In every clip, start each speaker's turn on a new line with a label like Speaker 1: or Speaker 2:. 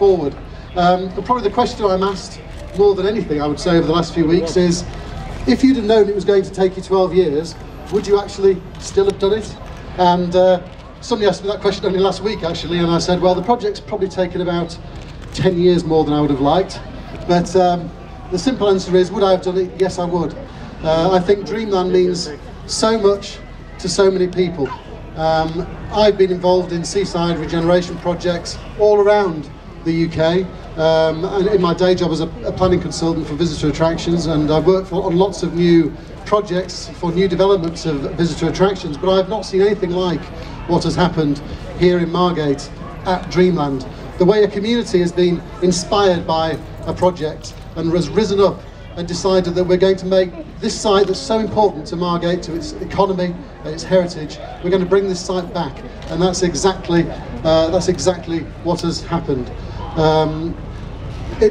Speaker 1: forward. But probably the question I'm asked more than anything, I would say, over the last few weeks is, if you'd have known it was going to take you 12 years, would you actually still have done it? And somebody asked me that question only last week, actually, and I said, well, the project's probably taken about 10 years more than I would have liked. But the simple answer is, would I have done it? Yes, I would. I think Dreamland means so much to so many people. I've been involved in seaside regeneration projects all around the UK, and in my day job as a planning consultant for visitor attractions, and I've worked on lots of new projects for new developments of visitor attractions, but I've not seen anything like what has happened here in Margate at Dreamland. The way a community has been inspired by a project and has risen up and decided that we're going to make this site that's so important to Margate, to its economy and its heritage, we're going to bring this site back, and that's exactly what has happened.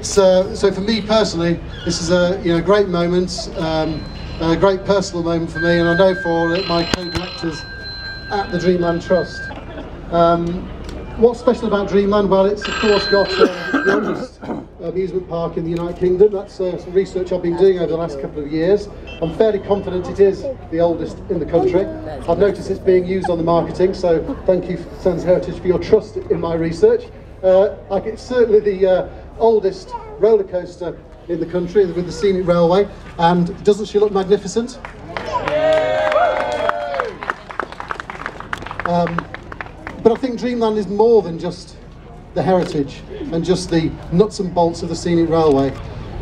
Speaker 1: So for me personally, this is a great moment, a great personal moment for me, and I know for my co-directors at the Dreamland Trust. What's special about Dreamland? Well, it's of course got the oldest amusement park in the United Kingdom. That's some research I've been doing over the last couple of years. I'm fairly confident it is the oldest in the country. I've noticed it's being used on the marketing, so thank you, Descendants Heritage, for your trust in my research. It's certainly the oldest roller coaster in the country with the Scenic Railway, and doesn't she look magnificent? But I think Dreamland is more than just the heritage and just the nuts and bolts of the Scenic Railway.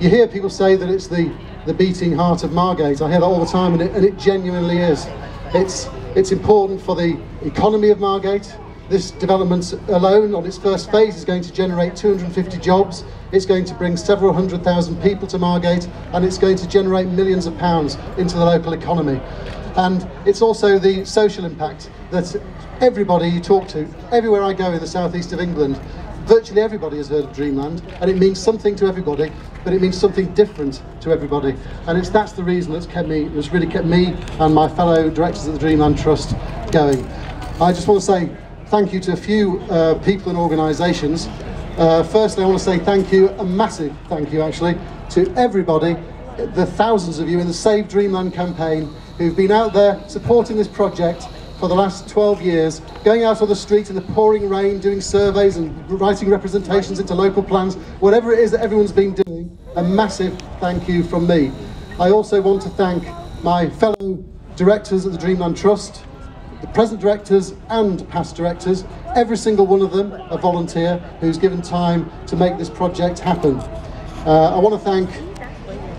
Speaker 1: You hear people say that it's the beating heart of Margate. I hear that all the time, and it genuinely is. It's important for the economy of Margate. This development alone, on its first phase, is going to generate 250 jobs. It's going to bring several 100,000 people to Margate, and it's going to generate millions of pounds into the local economy. And it's also the social impact that everybody you talk to, everywhere I go in the southeast of England, virtually everybody has heard of Dreamland, and it means something to everybody, but it means something different to everybody. And that's the reason that's really kept me and my fellow directors of the Dreamland Trust going. I just want to say thank you to a few people and organisations. Firstly, I want to say thank you, a massive thank you actually, to everybody, the thousands of you in the Save Dreamland campaign who've been out there supporting this project for the last 12 years, going out on the street in the pouring rain, doing surveys and writing representations into local plans, whatever it is that everyone's been doing, a massive thank you from me. I also want to thank my fellow directors at the Dreamland Trust, the present directors and past directors, every single one of them a volunteer who's given time to make this project happen. I want to thank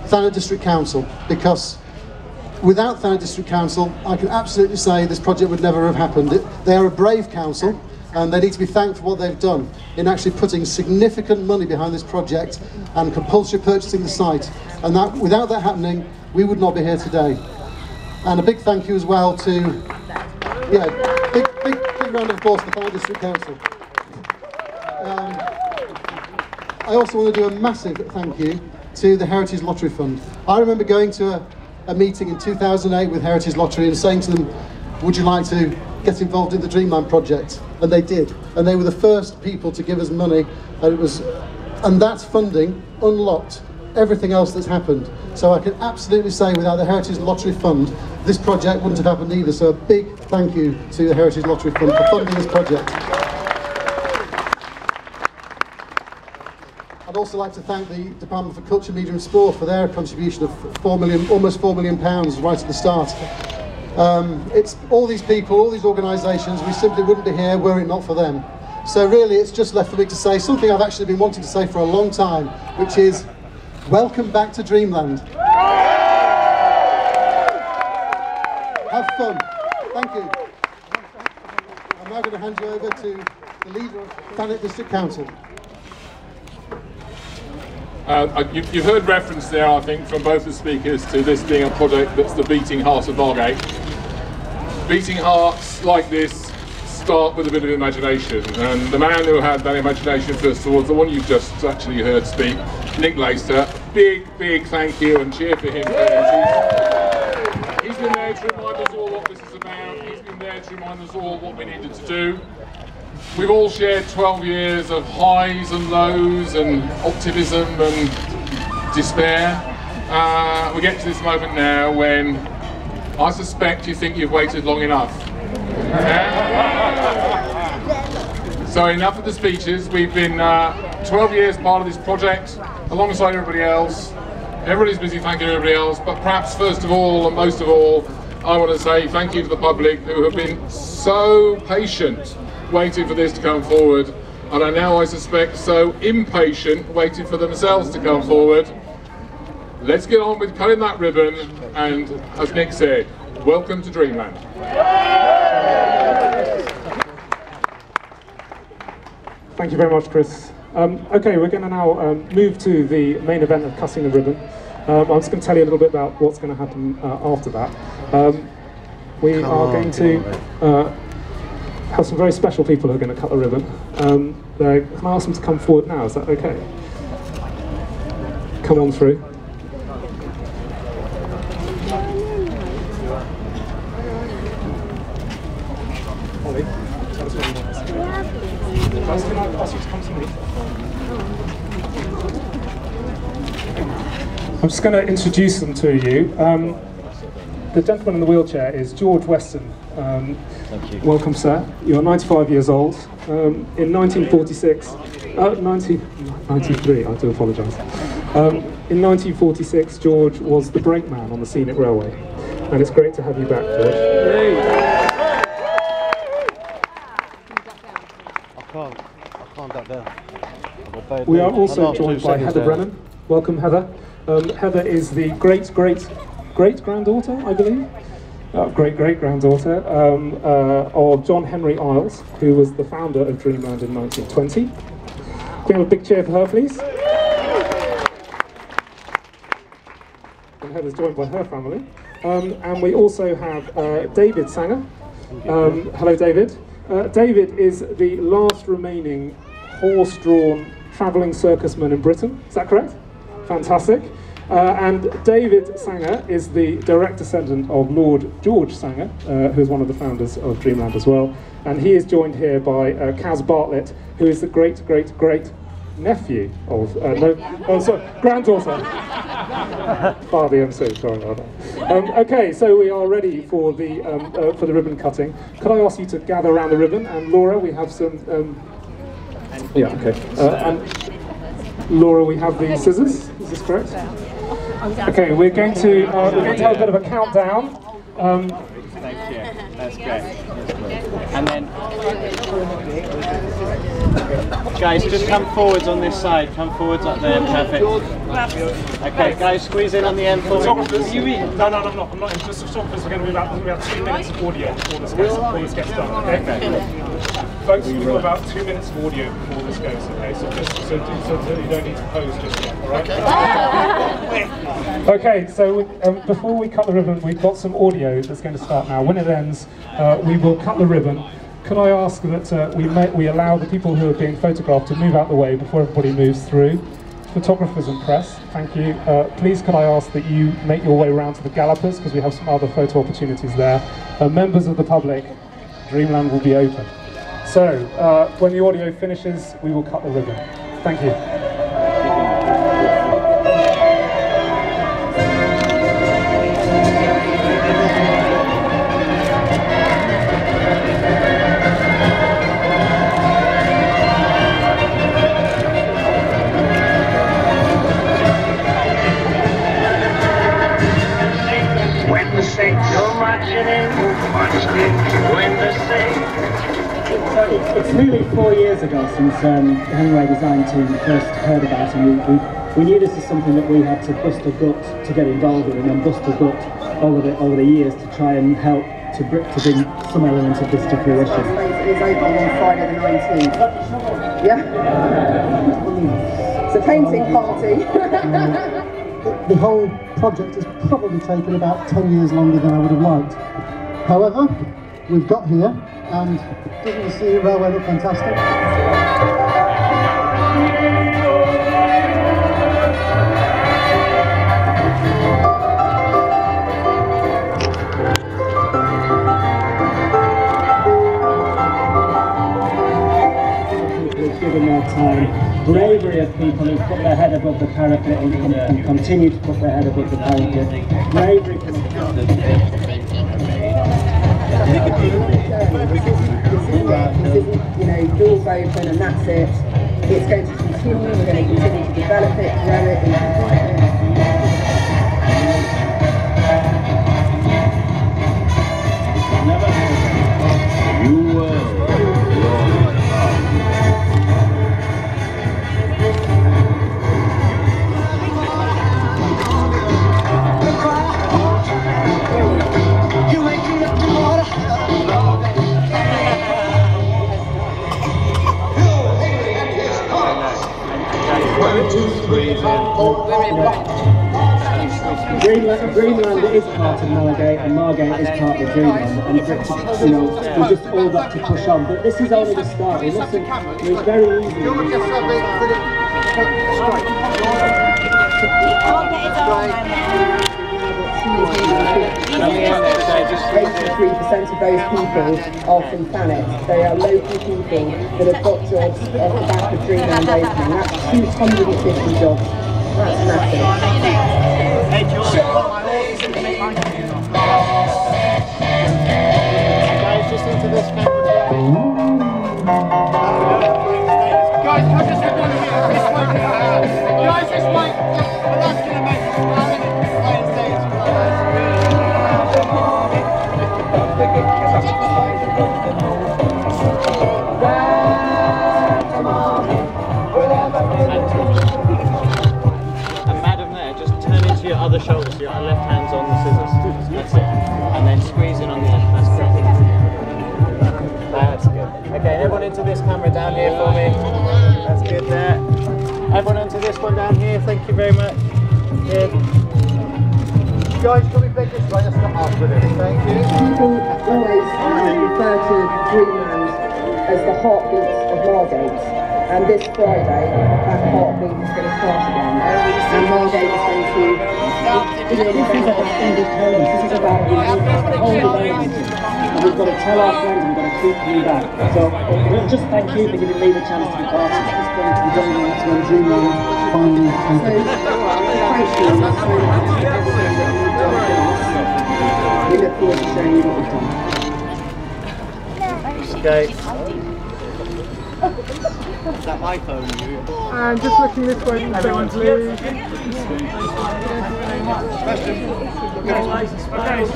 Speaker 1: Thanet District Council, because without Thanet District Council, I can absolutely say this project would never have happened. They are a brave council, and they need to be thanked for what they've done in actually putting significant money behind this project and compulsory purchasing the site. And without that happening, we would not be here today. And a big thank you as well to, big round of applause for Thanet District Council. I also want to do a massive thank you to the Heritage Lottery Fund. I remember going to a meeting in 2008 with Heritage Lottery and saying to them, would you like to get involved in the Dreamland project? And they did, and they were the first people to give us money, and that funding unlocked everything else that's happened. So I can absolutely say without the Heritage Lottery Fund, this project wouldn't have happened either. So a big thank you to the Heritage Lottery Fund for funding this project. I'd also like to thank the Department for Culture, Media and Sport for their contribution of almost £4 million right at the start. It's all these people, all these organisations, we simply wouldn't be here were it not for them. So really it's just left for me to say something I've actually been wanting to say for a long time, which is welcome back to Dreamland. Have fun. Thank you. I'm now going to hand you over to the leader of Thanet District Council.
Speaker 2: You've heard reference there, I think, from both the speakers to this being a project that's the beating heart of Margate. Beating hearts like this start with a bit of imagination, and the man who had that imagination first was the one you've just actually heard speak, Nick Laister. Big thank you and cheer for him. He's been there to remind us all what this is about. He's been there to remind us all what we needed to do. we've all shared 12 years of highs and lows and optimism and despair. We get to this moment now when I suspect you think you've waited long enough. Yeah? So enough of the speeches. We've been 12 years part of this project alongside everybody else. Everybody's busy thanking everybody else, but perhaps first of all and most of all, I want to say thank you to the public who have been so patient waiting for this to come forward, and are now, I suspect, so impatient waiting for themselves to come forward. Let's get on with cutting that ribbon, and as Nick said, welcome to Dreamland.
Speaker 3: Thank you very much, Chris. Okay, we're going to now move to the main event of cutting the ribbon. I'm just going to tell you a little bit about what's going to happen after that. We are going to have some very special people who are going to cut the ribbon. Can I ask them to come forward now? Is that okay? Come on through. Ollie, tell us what you want to say. Can I ask you to come to me? I'm just going to introduce them to you. The gentleman in the wheelchair is George Weston.
Speaker 4: Thank you.
Speaker 3: Welcome, sir. You're 95 years old. In 1993, I do apologise. In 1946, George was the brakeman on the Scenic Railway. And it's great to have you back, George.
Speaker 4: I can't duck down.
Speaker 3: We are also joined by Heather Brennan. Welcome, Heather. Heather is the great-granddaughter, I believe, great-great-granddaughter of John Henry Isles, who was the founder of Dreamland in 1920. Can we have a big cheer for her, please? And Heather's joined by her family. And we also have David Sanger. Hello, David. David is the last remaining horse-drawn travelling circusman in Britain. Is that correct? Fantastic. And David Sanger is the direct descendant of Lord George Sanger, who is one of the founders of Dreamland as well. And he is joined here by Kaz Bartlett, who is the great-great-great-nephew of, granddaughter. Father MC, sorry about that. Okay, so we are ready for the ribbon cutting. Could I ask you to gather around the ribbon? And Laura, we have some... yeah, okay. And Laura, we have the scissors, is this correct? Okay, we're going to have a bit of a countdown.
Speaker 4: Thank you. That's great. And then, guys, just come forwards on this side. Come forwards up there. Perfect. Okay, guys, squeeze in on the end for me.
Speaker 3: Photographers? You in? No, I'm not. Just photographers. We're going to be about 2 minutes of audio before this goes. Please get started. Okay. Folks, we've got about 2 minutes of audio before this goes. Okay, so just so you don't need to pose just yet. All right. Okay, so before we cut the ribbon, we've got some audio that's going to start now. When it ends, we will cut the ribbon. Could I ask that we allow the people who are being photographed to move out the way before everybody moves through? Photographers and press, thank you. Please could I ask that you make your way around to the gallopers, because we have some other photo opportunities there. Members of the public, Dreamland will be open. So, when the audio finishes, we will cut the ribbon. Thank you.
Speaker 5: It's nearly 4 years ago since the Henry Design team first heard about it, and we knew this is something that we had to bust a gut to get involved in, and then bust a gut over the years to try and help to bring some elements of this to fruition.
Speaker 6: It's open on Friday the 19th. Yeah? It's a painting party.
Speaker 1: The whole project has probably taken about 10 years longer than I would have liked. However, we've got here, and doesn't the Scenic Railway look fantastic?
Speaker 5: bravery of people who put their head above the parapet and continue to put their head above the parapet. Bravery from the
Speaker 6: This isn't, doors open and that's it. It's going to continue, we're going to continue to develop it, grow it, and
Speaker 5: Dreamland is part of Margate, and Margate is part of Dreamland, and we just all got to push on. But this is only the start. It's very easy. 83% of those people are from Thanet. They are local people that have got jobs off the back of Dreamland opening. That's 250 jobs. That's massive.
Speaker 4: Guys, just into this camera.
Speaker 7: Guys, come just here. Guys, just wait. That's going to make us
Speaker 4: And madam there, just turn into your other shoulder so your left hand's on the scissors. That's it. And then squeeze in on the end. That's great. That's good. Okay, everyone into this camera down here for me. That's good there. Everyone into this one down here. Thank you very much. Good.
Speaker 7: Guys, can we beg this way? Let's not ask with it. Thank you.
Speaker 6: People always refer to Dreamland as the heartbeat of Margate, and this Friday that heartbeat is going to start again, and Margate is going to
Speaker 5: This is about independence. This is about holding on. And we've got to tell our friends, we've got to keep coming back. So just thank you for giving me the chance to be part of this going to be going on to Dreamland finally.
Speaker 6: thank you so much. We look forward to showing you what we've done.
Speaker 4: Okay.
Speaker 7: Is that my phone?
Speaker 6: And just looking this way, everyone please.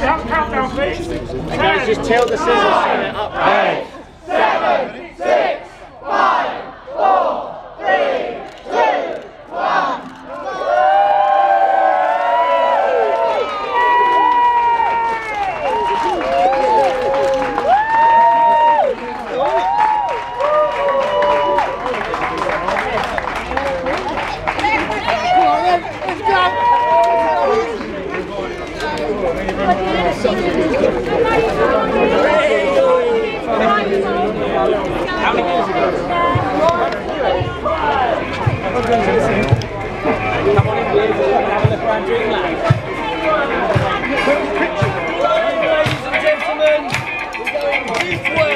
Speaker 3: Countdown, please.
Speaker 4: Okay, guys, just tilt the scissors and it up. 8, 7, 6, 5, 4, 3, 2, 1. Come on in, please. Have a look around Dreamland. Ladies and gentlemen, we're going this way.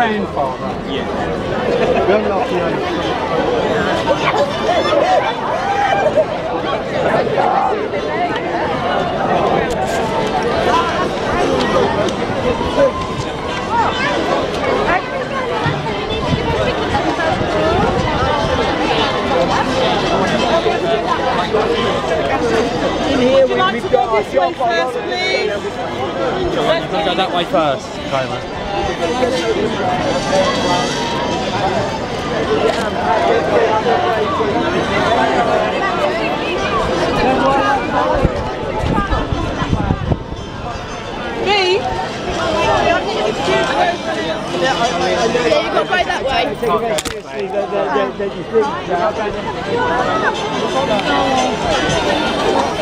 Speaker 7: grandfather.
Speaker 4: Yeah.
Speaker 7: Very lucky.
Speaker 4: In here we've got our shop first, please. Go that way first, Kramer.
Speaker 6: Me? Yeah, you got to go that way.